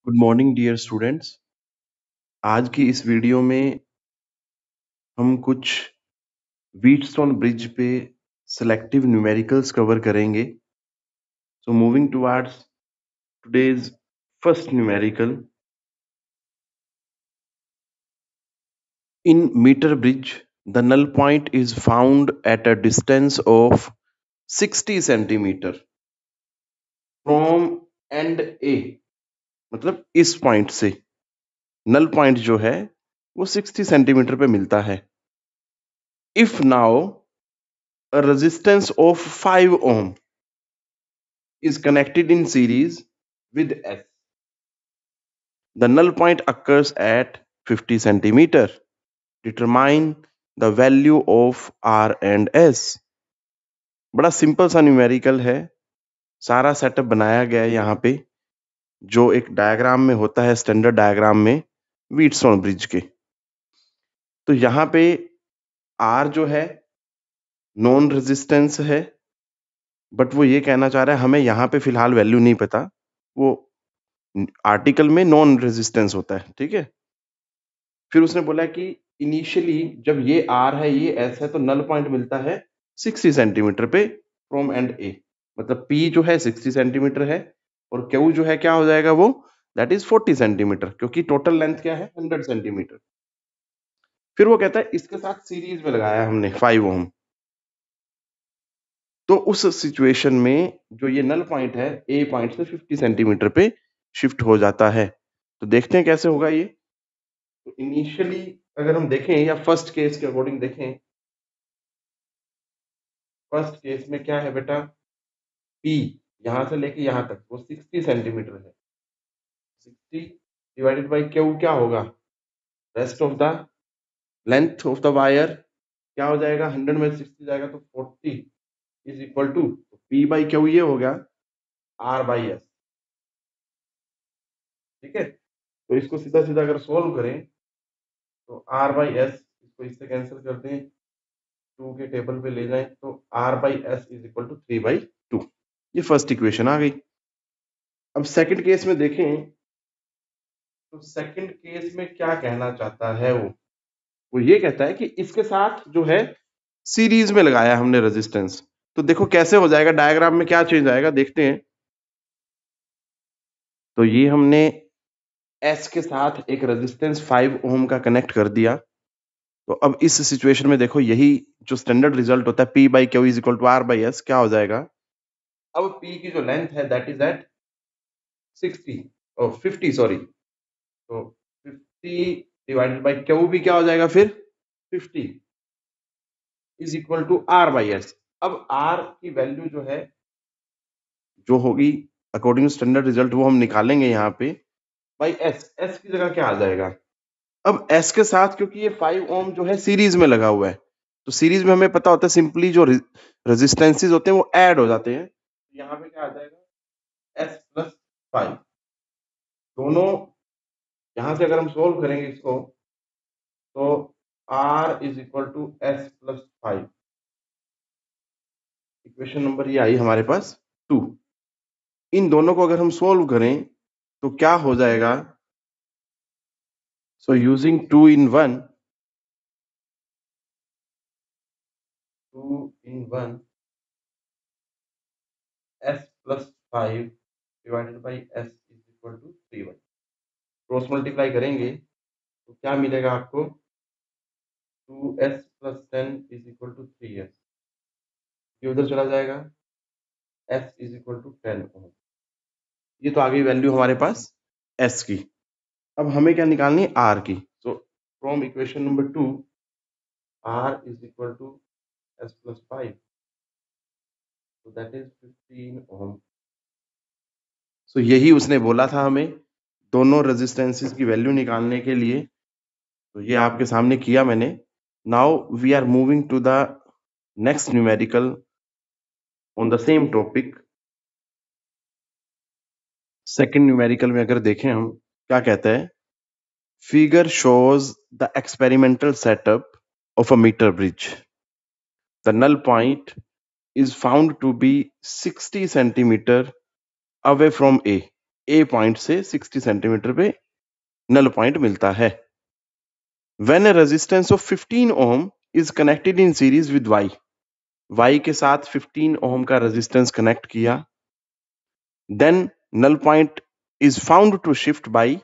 Good morning dear students. आज की इस वीडियो में हम कुछ व्हीटस्टोन ब्रिज पे सिलेक्टिव न्यूमेरिकल्स कवर करेंगे। So moving towards today's first numerical. In meter bridge the null point is found at a distance of 60 centimetre from end A. मतलब इस पॉइंट से नल पॉइंट जो है वो 60 सेंटीमीटर पे मिलता है। If now a resistance of 5 ohm is connected in series with S. The null point occurs at 50 centimeter. Determine the value of R and S. बड़ा सिंपल सा न्यूमेरिकल है। सारा सेटअप बनाया गया है यहाँ पे जो एक डायग्राम में होता है, स्टैंडर्ड डायग्राम में व्हीटस्टोन ब्रिज के। तो यहाँ पे R जो है नॉन रेजिस्टेंस है, बट वो ये कहना चाह रहा है हमें यहाँ पे फिलहाल वैल्यू नहीं पता, वो आर्टिकल में नॉन रेजिस्टेंस होता है। ठीक है, फिर उसने बोला कि इनिशियली जब ये आर है ये एस है तो नल पॉइंट मिलता है 60 सेंटीमीटर पे फ्रॉम एंड ए। मतलब पी जो है 60 सेंटीमीटर है और क्यू जो है क्या हो जाएगा, वो दैट इज 40 सेंटीमीटर, क्योंकि टोटल लेंथ क्या है 100 सेंटीमीटर। फिर वो कहता है इसके साथ सीरीज में लगाया हमने 5 ओम। तो उस सिचुएशन में जो ये नल पॉइंट है ए पॉइंट से 50 सेंटीमीटर पे शिफ्ट हो जाता है। तो देखते हैं कैसे होगा ये। तो इनिशियली अगर हम देखें या फर्स्ट केस के अकॉर्डिंग देखें, फर्स्ट केस में क्या है बेटा, पी यहां से लेके यहां तक वो 60 सेंटीमीटर है। 60 डिवाइडेड बाई क्यू क्या होगा, rest of the length of the wire क्या हो जाएगा, 100 में 60 जाएगा तो 40 is equal to p by q, ये हो गया आर बाई एस। ठीक है, तो इसको सीधा सीधा अगर सोल्व करें तो आर बाई एस, इसको इससे कैंसिल कर दें, 2 के टेबल पे ले जाएं तो r by s is equal to 3/2। ये फर्स्ट इक्वेशन आ गई। अब सेकंड केस में देखें तो सेकंड केस में क्या कहना चाहता है वो ये कहता है कि इसके साथ जो है सीरीज में लगाया हमने रेजिस्टेंस। तो देखो कैसे हो जाएगा, डायग्राम में क्या चेंज आएगा देखते हैं। तो ये हमने एस के साथ एक रेजिस्टेंस 5 ओम का कनेक्ट कर दिया। तो अब इस सिचुएशन में देखो यही जो स्टैंडर्ड रिजल्ट होता है, p by q is equal to r by s, क्या हो जाएगा। अब पी की जो लेंथ है दैट इज एट 60 और 50 सॉरी, तो 50 डिवाइडेड बाई क्यू भी क्या हो जाएगा फिर 50 is equal to r by s. अब आर की वैल्यू जो है जो होगी अकॉर्डिंग टू स्टैंडर्ड रिजल्ट वो हम निकालेंगे यहाँ पे बाई एस। एस की जगह क्या आ जाएगा, अब एस के साथ क्योंकि ये 5 ओम जो है सीरीज में लगा हुआ है, तो सीरीज में हमें पता होता है सिंपली जो रेजिस्टेंसेस होते हैं वो ऐड हो जाते हैं। तो यहाँ पे क्या आ जाएगा एस प्लस 5। दोनों यहाँ से अगर हम सोल्व करेंगे इसको तो r is equal to s plus 5। Equation number ये आई हमारे पास 2। इन दोनों को अगर हम सोल्व करें तो क्या हो जाएगा, so using 2 in 1, 2 in 1 s plus 5 divided by s is equal to 3/, cross multiply करेंगे तो क्या मिलेगा आपको, 2s plus 10 is equal to 3s। ये उधर चला जाएगा, s इज इक्वल टू 10 ओम। ये तो आ गई वैल्यू हमारे पास s की। अब हमें क्या निकालनी है, r की। तो from equation number 2 r is equal to s plus 5, so that is 15 ohm. So यही उसने बोला था हमें दोनों रेजिस्टेंसेस की वैल्यू निकालने के लिए। तो ये आपके सामने किया मैंने। Now we are moving to the next numerical on the same topic. Second numerical में अगर देखें हम क्या कहता है, figure shows the experimental setup of a metre bridge. The null point is found to be 60 centimeter away from A. A point से 60 centimetre पे null point मिलता है। When a resistance of 15 ohm is connected in series with Y के साथ 15 ohm का resistance connect किया, then null point is found to shift by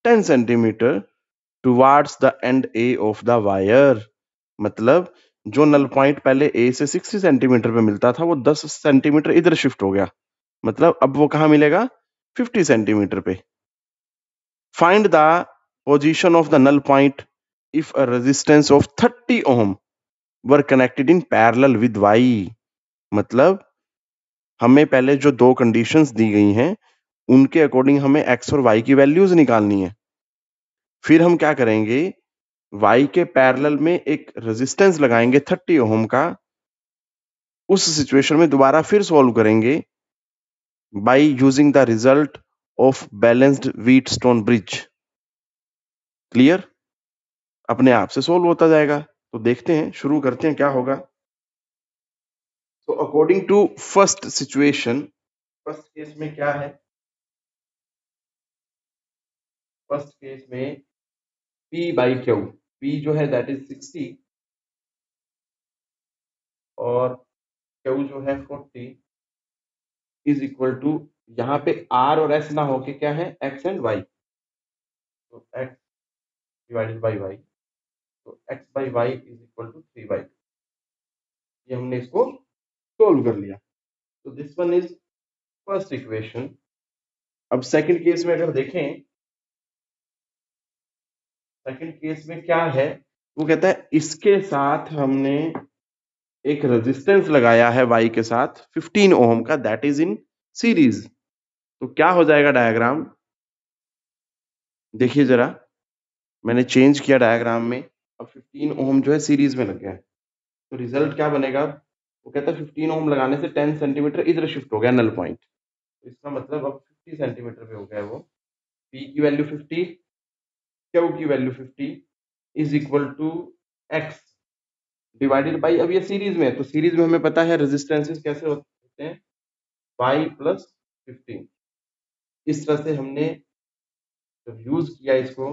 10 centimetres towards the end A of the wire. मतलब जो null point पहले ए से 60 centimetre पे मिलता था वो 10 सेंटीमीटर इधर शिफ्ट हो गया, मतलब अब वो कहां मिलेगा, 50 सेंटीमीटर पे। Find the position of the null point if a resistance of 30 ohm were connected in parallel with Y. मतलब हमें पहले जो दो कंडीशंस दी गई हैं उनके अकॉर्डिंग हमें एक्स और वाई की वैल्यूज निकालनी है। फिर हम क्या करेंगे, वाई के पैरेलल में एक रेजिस्टेंस लगाएंगे 30 ओम का, उस सिचुएशन में दोबारा फिर सॉल्व करेंगे by using the result of balanced Wheatstone bridge. Clear? अपने आप से सॉल्व होता जाएगा। तो देखते हैं, शुरू करते हैं क्या होगा। तो according to first situation, first case में क्या है, फर्स्ट केस में P बाई क्यू, P जो है दैट इज 60 और क्यू जो है 40 इज इक्वल टू, यहाँ पे R और S ना होके क्या है, X एंड Y। तो X डिवाइडेड बाई Y, तो X by Y is equal to 3/2। ये हमने इसको सोल्व कर लिया। तो this one is first equation. अब सेकंड केस में अगर देखें, सेकंड केस में क्या है, वो कहता है इसके साथ हमने एक रेजिस्टेंस लगाया है वाई के साथ 15 ओम का, दैट इज इन सीरीज। तो क्या हो जाएगा डायग्राम, देखिए जरा, मैंने चेंज किया डायग्राम में। अब 15 ओम जो है सीरीज में लग गया है, तो रिजल्ट क्या बनेगा, वो कहता है 15 ओम लगाने से 10 सेंटीमीटर इधर शिफ्ट हो गया नल पॉइंट। तो इसका मतलब अब 50 सेंटीमीटर पे हो गया है वो। पी की वैल्यू 50, क्यू की value 50 is equal to x divided by, अब ये सीरीज में है तो सीरीज में हमें पता है रेजिस्टेंसेस कैसे होते हैं, y प्लस 15। इस तरह से हमने जब यूज किया इसको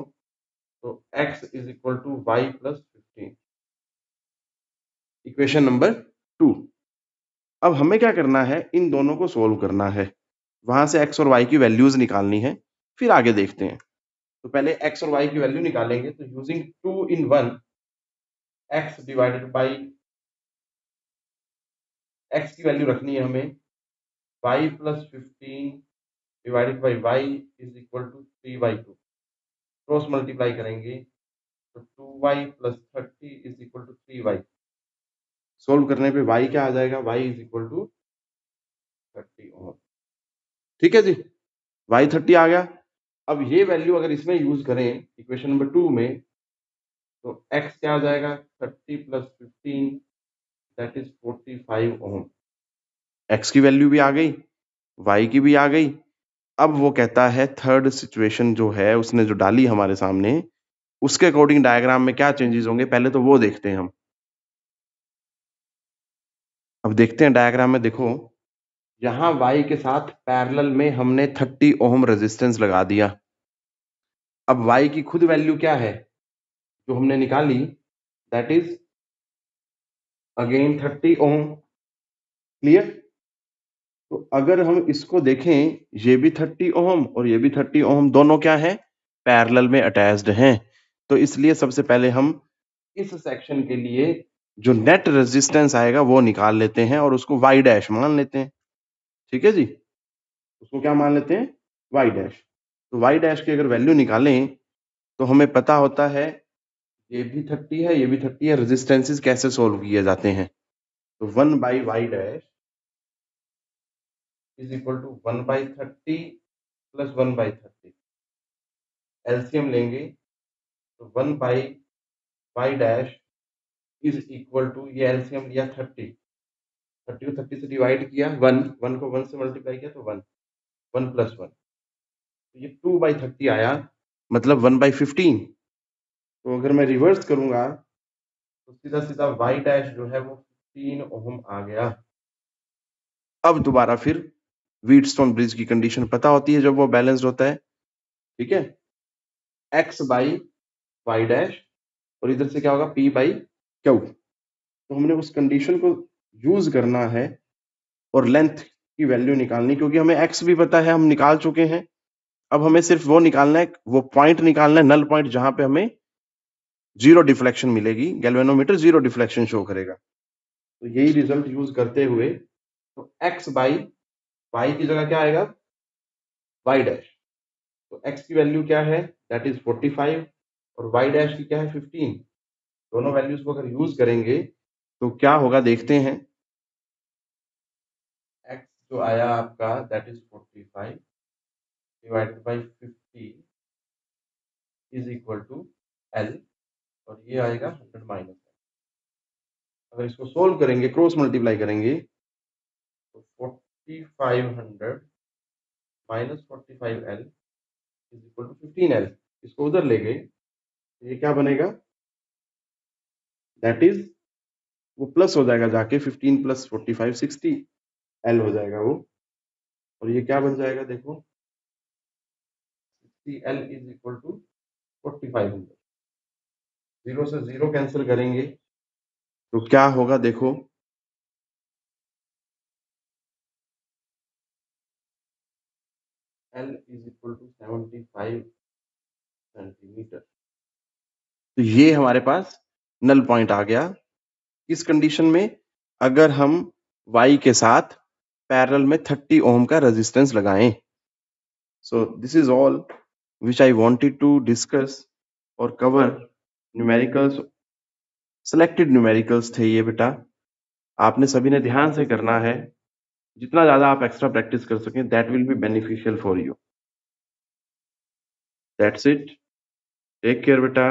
तो x is equal to y plus 15, equation number 2। अब हमें क्या करना है, इन दोनों को सोल्व करना है, वहां से x और y की वैल्यूज निकालनी है, फिर आगे देखते हैं। तो पहले x और y की वैल्यू निकालेंगे, तो using 2 in 1, x divided by, x की वैल्यू रखनी है हमें, y plus 15 divided by y is equal to 3/2। Cross multiply करेंगे तो 2y plus 30 is equal to 3y। Solve करने पे y क्या आ जाएगा, y is equal to 30 ohm. ठीक है जी, y 30 आ गया। अब ये वैल्यू अगर इसमें यूज करें इक्वेशन नंबर 2 में, तो x क्या आ जाएगा, 30 plus 15 that is 45 ohm. x की वैल्यू भी आ गई, y की भी आ गई। अब वो कहता है थर्ड सिचुएशन जो है उसने जो डाली हमारे सामने, उसके अकॉर्डिंग डायग्राम में क्या चेंजेस होंगे, पहले तो वो देखते हैं हम। अब देखते हैं डायग्राम में, देखो यहां y के साथ पैरेलल में हमने 30 ओम रेजिस्टेंस लगा दिया। अब y की खुद वैल्यू क्या है जो हमने निकाली, that is again 30 ohm. Clear? तो अगर हम इसको देखें, ये भी 30 ओम और ये भी 30 ओम, दोनों क्या है, पैरेलल में अटैच्ड हैं। तो इसलिए सबसे पहले हम इस सेक्शन के लिए जो नेट रेजिस्टेंस आएगा वो निकाल लेते हैं और उसको y डैश मान लेते हैं। ठीक है जी, उसको क्या मान लेते हैं, y डैश। तो y डैश की अगर वैल्यू निकालें तो हमें पता होता है ये भी 30 है, ये भी 30 है, रेजिस्टेंसेस कैसे सोल्व किए जाते हैं। तो 1 by y dash is equal to 1 by 30 plus 1 by 30। LCM लेंगे तो 1 by y dash is equal to, ये एलसीएम लिया 30, 30 को 30 से डिवाइड किया, 1 1 को 1 से मल्टीप्लाई किया तो 1, 1 प्लस 1, तो ये 2 बाई 30 आया, मतलब 1 बाई 15। तो अगर मैं रिवर्स करूंगा तो सीधा सीधा y डैश जो है वो 15 ओम आ गया। अब दोबारा फिर व्हीटस्टोन ब्रिज की कंडीशन पता होती है जब वो बैलेंस्ड होता है, ठीक है, x बाई वाई डैश और इधर से क्या होगा p बाई क्यू। तो हमने उस कंडीशन को यूज करना है और लेंथ की वैल्यू निकालनी, क्योंकि हमें x भी पता है, हम निकाल चुके हैं। अब हमें सिर्फ वो निकालना है, वो पॉइंट निकालना है, नल पॉइंट जहां पे हमें जीरो डिफ्लेक्शन मिलेगी, गैल्वेनोमीटर जीरो डिफ्लेक्शन शो करेगा। तो यही रिजल्ट यूज करते हुए तो x बाई वाई की जगह क्या आएगा वाई डैश। तो x की वैल्यू क्या है, दैट इज 45 और वाई डैश की क्या है 15। दोनों वैल्यूज को अगर यूज करेंगे तो क्या होगा देखते हैं। x जो आया आपका that is 45 divided by 50 is equal to l और ये आएगा 100 माइनस। अगर इसको सोल्व करेंगे, क्रॉस मल्टीप्लाई करेंगे तो 4500 minus 45l is equal to 15l। इसको उधर ले गए तो ये क्या बनेगा, दैट इज वो प्लस हो जाएगा जाके 15 प्लस 45 60l हो जाएगा वो। और ये क्या बन जाएगा देखो 60l is equal to 4500। Zero से जीरो कैंसिल करेंगे तो क्या होगा देखो, l is equal to 75 centimetre. तो ये हमारे पास नल पॉइंट आ गया। इस कंडीशन में अगर हम y के साथ पैरेलल में 30 ओम का रेजिस्टेंस लगाएं। So this is all which I wanted to discuss और कवर। न्यूमेरिकल्स, सिलेक्टेड न्यूमेरिकल्स थे ये बेटा, आपने सभी ने ध्यान से करना है। जितना ज्यादा आप एक्स्ट्रा प्रैक्टिस कर सकें that will be beneficial for you. That's it, take care बेटा।